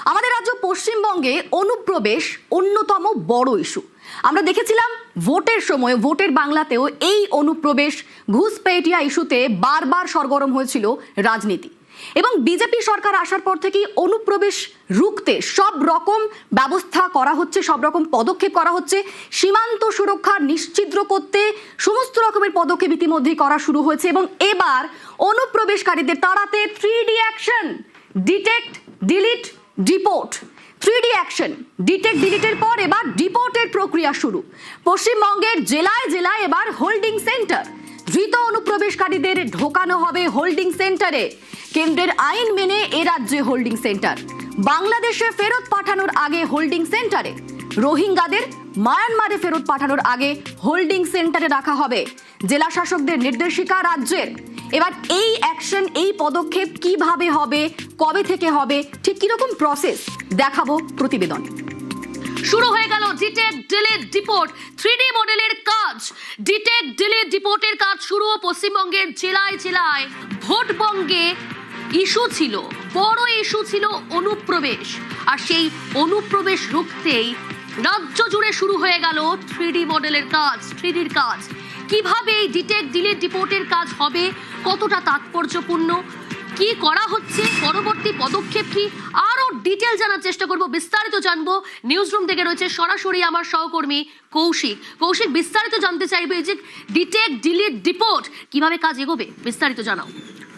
আমাদের রাজ্য পশ্চিমবঙ্গে অনুপ্রবেশ অন্যতম বড় ইস্যু। আমরা দেখেছিলাম ভোটের সময়, ভোটের বাংলাতেও এই অনুপ্রবেশ ঘুষপেটিয়া ইস্যুতে বারবার সরগরম হয়েছিল রাজনীতি। এবং বিজেপি সরকার আসার পর থেকেই অনুপ্রবেশ রুখতে সব রকম ব্যবস্থা করা হচ্ছে, সব রকম পদক্ষেপ করা হচ্ছে। সীমান্ত সুরক্ষা নিশ্চিত করতে সমস্ত রকমের পদক্ষেপ ইতিমধ্যেই করা শুরু হয়েছে। এবং এবার অনুপ্রবেশকারীদের তাড়াতে 3D action, detect, delete, deport. 3D action, detect, ডিলিটের পর এবার ডিপোর্টের প্রক্রিয়া শুরু। পশ্চিমবঙ্গের জেলায় জেলায় এবার হোল্ডিং সেন্টার। ধৃত অনুপ্রবেশকারীদের ঢোকানো হবে হোল্ডিং সেন্টারে। কেন্দ্রের আইন মেনে এ রাজ্যে হোল্ডিং সেন্টার। বাংলাদেশে ফেরত পাঠানোর আগে হোল্ডিং সেন্টারে, রোহিঙ্গাদের মায়ানমারে ফেরত পাঠানোর আগে হোল্ডিং সেন্টারে রাখা হবে। জেলা শাসকদের নির্দেশিকা রাজ্যের। এবার এই অ্যাকশন, এই পদক্ষেপ কিভাবে হবে, কবে থেকে হবে, ঠিক কিরকম প্রসেস দেখাবো প্রতিবেদন। শুরু হয়ে গেল ডিটেক্ট, ডিলিট, ডিপোর্ট 3D মডেলের কাজ। ডিটেক্ট, ডিলিট, ডিপোর্টের কাজ শুরু পশ্চিমবঙ্গের জেলায় জেলায়। ভোটবঙ্গে ইস্যু ছিল, বড় ইস্যু ছিল অনুপ্রবেশ। আর সেই অনুপ্রবেশ রুখতেই রাজ্য জুড়ে শুরু হয়ে গেল 3D মডেলের কাজ, 3Dর কাজ। কিভাবে এই ডিটেক্ট, ডিলিট, ডিপোর্টের কাজ হবে, কতটা তাৎপর্যপূর্ণ, কি করা হচ্ছে, পরবর্তী পদক্ষেপ কি, আরো ডিটেল জানার চেষ্টা করব, বিস্তারিত জানবো। নিউজ রুম থেকে রয়েছে সরাসরি আমার সহকর্মী কৌশিক। কৌশিক, বিস্তারিত জানতে চাইবে যে ডিটেক্ট, ডিলিট, ডিপোর্ট কিভাবে কাজ এগোবে, বিস্তারিত জানাও।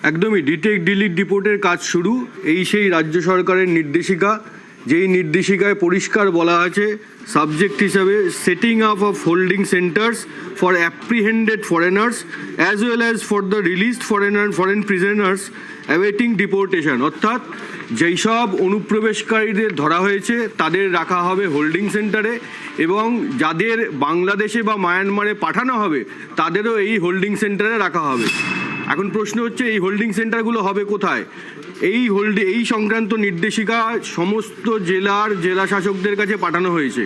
একদমই, ডিটেক্ট, ডিলিট, ডিপোর্টের কাজ শুরু। এই সেই রাজ্য সরকারের নির্দেশিকা, যেই নির্দেশিকায় পরিষ্কার বলা আছে সাবজেক্ট হিসাবে setting up of holding centres for apprehended foreigners as well as for the released foreign prisoners awaiting deportation. অর্থাৎ যেই সব অনুপ্রবেশকারীদের ধরা হয়েছে তাদের রাখা হবে হোল্ডিং সেন্টারে, এবং যাদের বাংলাদেশে বা মায়ানমারে পাঠানো হবে তাদেরও এই হোল্ডিং সেন্টারে রাখা হবে। এখন প্রশ্ন হচ্ছে এই হোল্ডিং সেন্টারগুলো হবে কোথায়? এই সংক্রান্ত নির্দেশিকা সমস্ত জেলা শাসকদের কাছে পাঠানো হয়েছে।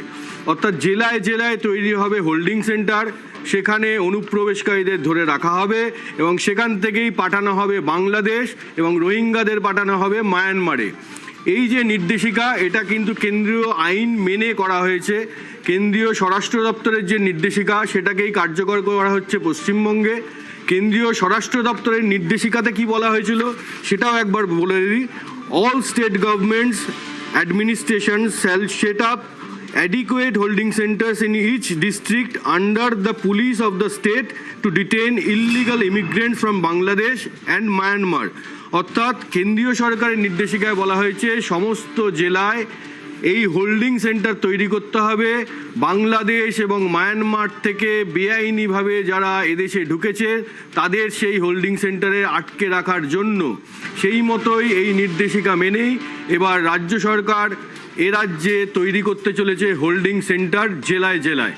অর্থাৎ জেলায় জেলায় তৈরি হবে হোল্ডিং সেন্টার, সেখানে অনুপ্রবেশকারীদের ধরে রাখা হবে এবং সেখান থেকেই পাঠানো হবে বাংলাদেশ এবং রোহিঙ্গাদের পাঠানো হবে মায়ানমারে। এই যে নির্দেশিকা, এটা কিন্তু কেন্দ্রীয় আইন মেনে করা হয়েছে। কেন্দ্রীয় স্বরাষ্ট্র দপ্তরের যে নির্দেশিকা সেটাকেই কার্যকর করা হচ্ছে পশ্চিমবঙ্গে। কেন্দ্রীয় স্বরাষ্ট্র দপ্তরের নির্দেশিকাতে কি বলা হয়েছিল সেটাও একবার বলে দিই। All state governments administration shall set up adequate holding centers in each district under the police of the state to detain illegal immigrants from Bangladesh and Myanmar. অর্থাৎ কেন্দ্রীয় সরকারের নির্দেশিকায় বলা হয়েছে সমস্ত জেলায় এই হোল্ডিং সেন্টার তৈরি করতে হবে। বাংলাদেশ এবং মায়ানমার থেকে বেআইনিভাবে যারা এদেশে ঢুকেছে তাদের সেই হোল্ডিং সেন্টারে আটকে রাখার জন্য। সেই মতোই এই নির্দেশিকা মেনেই এবার রাজ্য সরকার এ রাজ্যে তৈরি করতে চলেছে হোল্ডিং সেন্টার জেলায় জেলায়।